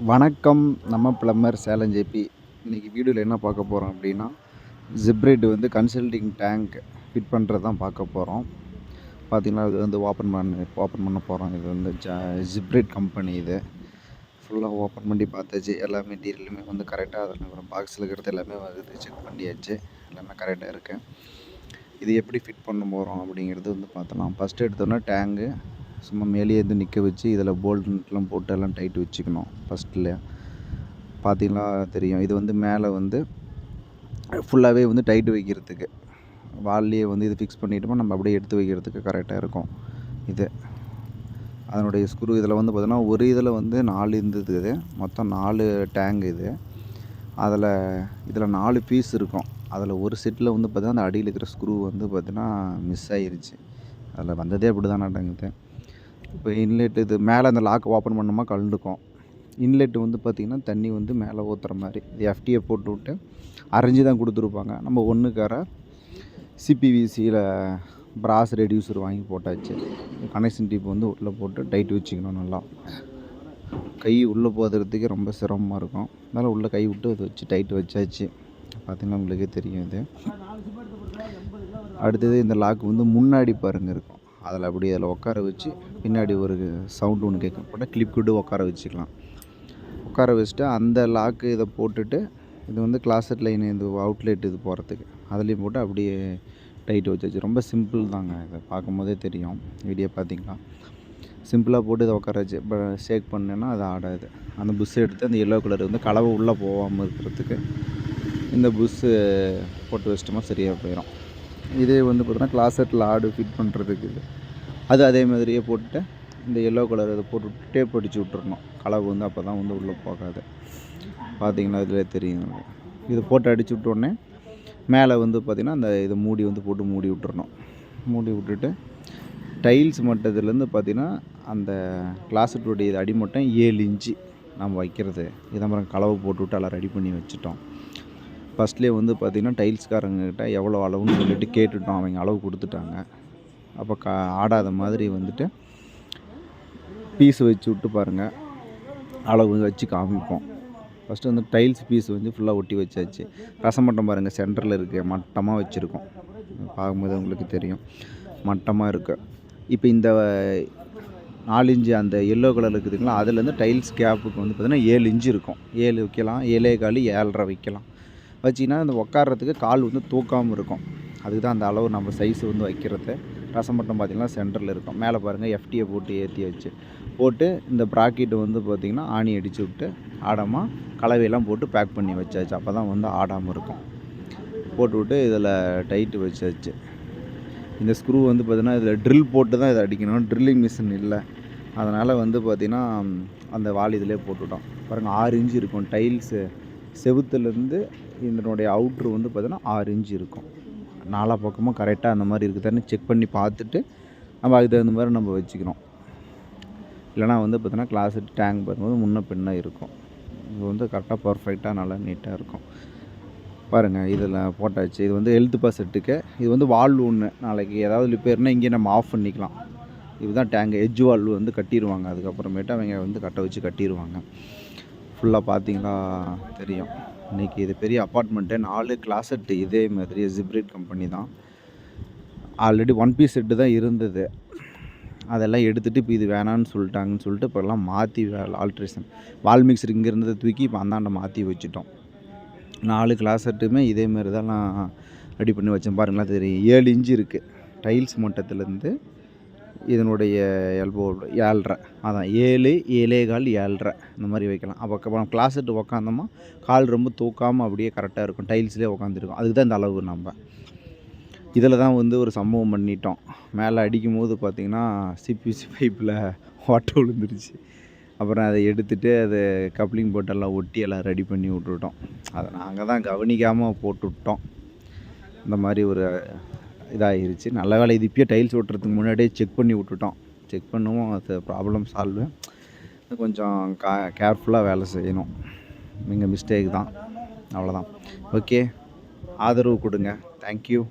வணக்கம். நம்ம plumber Salem JP. இன்றைக்கி வீடியோவில் என்ன பார்க்க போகிறோம் அப்படின்னா, ஜிப்ரைட் வந்து கன்சல்டிங் டேங்க் ஃபிட் பண்ணுறது தான் பார்க்க போகிறோம். பார்த்திங்கன்னா இது வந்து ஓப்பன் பண்ண போகிறோம். இது வந்து ஜிப்ரைட் கம்பெனி. இது ஃபுல்லாக ஓப்பன் பண்ணி பார்த்தாச்சு. எல்லா மெட்டீரியலுமே வந்து கரெக்டாக அதில் பாக்ஸில் இருக்கிறது எல்லாமே வந்து செக் பண்ணியாச்சு. எல்லாமே கரெக்டாக இருக்குது. இது எப்படி ஃபிட் பண்ண போகிறோம் அப்படிங்கிறது வந்து பார்த்தலாம். ஃபஸ்ட்டு எடுத்தோன்னா டேங்கு சும்மா மேலேயே வந்து நிற்க வச்சு இதில் போல்ட் நட்லாம் போட்டு எல்லாம் டைட் வச்சுக்கணும். ஃபஸ்ட்டில் பார்த்தீங்கன்னா தெரியும். இது வந்து மேலே வந்து ஃபுல்லாகவே வந்து டைட்டு வைக்கிறதுக்கு வால்லையே வந்து இது ஃபிக்ஸ் பண்ணிட்டோம்னா நம்ம அப்படியே எடுத்து வைக்கிறதுக்கு கரெக்டாக இருக்கும். இது அதனுடைய ஸ்க்ரூ இதில் வந்து பார்த்தோன்னா ஒரு இதில் வந்து 4 இருந்தது. மொத்தம் 4 டேங்க் இது. இதில் 4 பீஸ் இருக்கும். அதில் ஒரு செட்டில் வந்து பார்த்தீங்கன்னா அந்த அடியில் இருக்கிற ஸ்க்ரூ வந்து பார்த்தீங்கன்னா மிஸ் ஆகிருச்சு. அதில் வந்ததே அப்படி தான் நடக்குது. இப்போ இன்லெட் இது மேலே அந்த லாக் ஓப்பன் பண்ணோமா கழண்டுக்கும். இன்லெட் வந்து பார்த்திங்கன்னா தண்ணி வந்து மேலே ஊற்றுற மாதிரி இது எஃப்டியை போட்டு விட்டு அரைஞ்சி தான் கொடுத்துருப்பாங்க. நம்ம ஒன்றுக்கார சிபிவிசியில் பிராஸ் ரெடியூசர் வாங்கி போட்டாச்சு. கனெக்ஷன் டிப் வந்து உள்ளே போட்டு டைட் வச்சுக்கணும். நல்லா கை உள்ளே போகிறதுக்கே ரொம்ப சிரமமாக இருக்கும். அதனால் உள்ளே கை விட்டு அதை வச்சு டைட் வச்சாச்சு. பார்த்திங்கன்னா உங்களுக்கே தெரியும். இது அடுத்தது இந்த லாக் வந்து முன்னாடி பாருங்கள் இருக்கும். அதில் உட்கார வச்சு பின்னாடி ஒரு சவுண்டு ஒன்று கேட்கும். போட்டால் கிளிப் விட்டு உட்கார வச்சுக்கலாம். உட்கார வச்சுட்டு அந்த லாக்கு இதை போட்டுட்டு இது வந்து கிளாசட் லைன் இது அவுட்லெட் இது போகிறதுக்கு அதுலேயும் போட்டு அப்படியே டைட் வச்சாச்சு. ரொம்ப சிம்பிள் தாங்க. இதை பார்க்கும்போதே தெரியும். வீடியோ பார்த்திங்களா சிம்பிளாக போட்டு இதை உட்கார வச்சு இப்போ ஷேக் பண்ணேன்னா அது ஆடாது. அந்த புஷ்ஷை எடுத்து அந்த எல்லோ கலர் வந்து கலவை உள்ளே போகாமல் இருக்கிறதுக்கு இந்த புஷ்ஷு போட்டு வச்சிட்டோமா சரியாக போயிடும். இதே வந்து பார்த்தோன்னா கிளாசெட்டில் ஆடு ஃபிட் பண்ணுறதுக்கு அது அதே மாதிரியே போட்டு இந்த எல்லோ கலர் அதை போட்டு டேப் அடித்து விட்டுறணும். கலவை வந்து அப்போ தான் வந்து உள்ளே போகாது. பார்த்திங்கன்னா இதில் தெரியும். இது போட்டு அடித்து விட்டோடனே மேலே வந்து பார்த்திங்கன்னா அந்த இதை மூடி வந்து போட்டு மூடி விட்டுறணும். மூடி விட்டுட்டு டைல்ஸ் மட்டத்துலேருந்து பார்த்திங்கன்னா அந்த கிளாசெட்டுடைய இது அடிமட்டம் 7 இன்ச்சு நம்ம வைக்கிறது. இதை மாதிரி கலவை போட்டு விட்டு எல்லாம் ரெடி பண்ணி வச்சுட்டோம். ஃபஸ்ட்லேயே வந்து பார்த்திங்கன்னா டைல்ஸ்காரங்கக்கிட்ட எவ்வளோ அளவுன்னு சொல்லிட்டு கேட்டுட்டோம். அவங்க அளவு கொடுத்துட்டாங்க. அப்போ ஆடாத மாதிரி வந்துட்டு பீஸ் வச்சு விட்டு பாருங்கள், அளவு வச்சு காமிப்போம். ஃபஸ்ட்டு வந்து டைல்ஸ் பீஸ் வந்து ஃபுல்லாக ஒட்டி வச்சாச்சு. ரசமட்டம் பாருங்கள் சென்டரில் இருக்குது. மட்டமாக வச்சுருக்கோம். பார்க்கும்போது உங்களுக்கு தெரியும் மட்டமாக இருக்குது. இப்போ இந்த 4 இன்ச்சு அந்த எல்லோ கலர் இருக்குதுங்களா, அதுலேருந்து டைல்ஸ் கேப்புக்கு வந்து பார்த்திங்கன்னா 7 இன்ச்சு இருக்கும். 7 வைக்கலாம், 7.25, 7.5 வைக்கலாம். வச்சிங்கன்னா அந்த உட்காரத்துக்கு கால் வந்து தூக்காமல் இருக்கும். அதுக்கு தான் அந்த அளவு நம்ம சைஸ் வந்து வைக்கிறது. ரசம் மட்டும் பார்த்திங்கன்னா சென்டரில் இருக்கும். மேலே பாருங்கள் எஃப்டியை போட்டு ஏற்றி வச்சு போட்டு இந்த ப்ராக்கெட்டு வந்து பார்த்திங்கன்னா ஆணி அடித்து விட்டு ஆடாமல் கலவையெல்லாம் போட்டு பேக் பண்ணி வச்சாச்சு. அப்போ தான் வந்து ஆடாமல் இருக்கும். போட்டு விட்டு இதில் டைட்டு வச்சாச்சு. இந்த ஸ்க்ரூ வந்து பார்த்திங்கன்னா இதில் ட்ரில் போட்டு தான் இதை அடிக்கணும். ட்ரில்லிங் மிஷின் இல்லை. அதனால் வந்து பார்த்திங்கன்னா அந்த வால் இதிலே போட்டுவிட்டோம். பாருங்கள் 6 இன்ச்சு இருக்கும். டைல்ஸு செவுத்துலேருந்து இதனுடைய அவுட்ரு வந்து பார்த்திங்கன்னா 6 இன்ச்சு இருக்கும். 4 பக்கமும் கரெக்டாக அந்த மாதிரி இருக்குதான்னு செக் பண்ணி பார்த்துட்டு நம்ம அதுக்கு தகுந்த மாதிரி நம்ம வச்சுக்கணும். இல்லைனா வந்து பார்த்தோன்னா கிளாஸெட் டேங்க் பண்ணும்போது முன்ன பின்ன இருக்கும். இது வந்து கரெக்டாக பர்ஃபெக்டாக நல்லா நீட்டாக இருக்கும். பாருங்கள் இதில் போட்டாச்சு. இது வந்து ஹெல்த் பாசெட்டுக்கு இது வந்து வால்வு ஒன்று நாளைக்கு ஏதாவது ரிப்பேர்னால் இங்கே நம்ம ஆஃப் பண்ணிக்கலாம். இதுதான் டேங்க் எட்ஜ் வால்வு வந்து கட்டிடுவாங்க. அதுக்கப்புறமேட்டு அவங்க வந்து கட்ட வச்சு கட்டிடுவாங்க. ஃபுல்லாக பார்த்திங்கன்னா தெரியும். இன்றைக்கி இது பெரிய அப்பார்ட்மெண்ட்டு 4 கிளாசெட்டு இதே மாதிரி ஜிப்ரைட் கம்பெனி தான். ஆல்ரெடி 1 பீஸ் செட்டு தான் இருந்தது. அதெல்லாம் எடுத்துகிட்டு இப்போ இது வேணான்னு சொல்லிட்டாங்கன்னு சொல்லிட்டு இப்போல்லாம் மாற்றி ஆல்ட்ரேஷன் வால் மிக்சர் இங்கே இருந்ததை தூக்கி இப்போ அந்தாண்ட மாற்றி வச்சுட்டோம். 4 கிளாசெட்டுமே இதே மாதிரி தான் நான் ரெடி பண்ணி வச்சேன். பாருங்களா தெரியும். 7 இன்ச்சு இருக்குது. டைல்ஸ் மட்டத்துலேருந்து இதனுடைய எல்போ 7.5 அதான் 7, 7.25, 7.5 இந்த மாதிரி வைக்கலாம். அப்போ கிளாஸெட்டு உக்காந்தோமா கால் ரொம்ப தூக்காமல் அப்படியே கரெக்டாக இருக்கும். டைல்ஸ்லேயே உட்காந்துருக்கும். அதுக்கு தான் இந்த அளவு. நம்ம இதில் தான் வந்து ஒரு சம்பவம் பண்ணிட்டோம். மேலே அடிக்கும் போது பார்த்திங்கன்னா சிபிசி பைப்பில் ஓட்டை விழுந்துருச்சு. அப்புறம் அதை எடுத்துகிட்டு அதை கப்ளிங் போட்டெல்லாம் ஒட்டி எல்லாம் ரெடி பண்ணி விட்டுவிட்டோம். அதை நாங்கள் தான் கவனிக்காமல் போட்டுவிட்டோம். இந்த மாதிரி ஒரு இதாகிருச்சு. நல்ல வேலை. இது இப்போயே டைல்ஸ் ஓட்டுறதுக்கு முன்னாடியே செக் பண்ணி விட்டுட்டோம். செக் பண்ணுவோம். அது ப்ராப்ளம் சால்வு. கொஞ்சம் கேர்ஃபுல்லாக வேலை செய்யணும். எங்கள் மிஸ்டேக் தான். அவ்வளோதான். ஓகே, ஆதரவு கொடுங்க. தேங்க்யூ.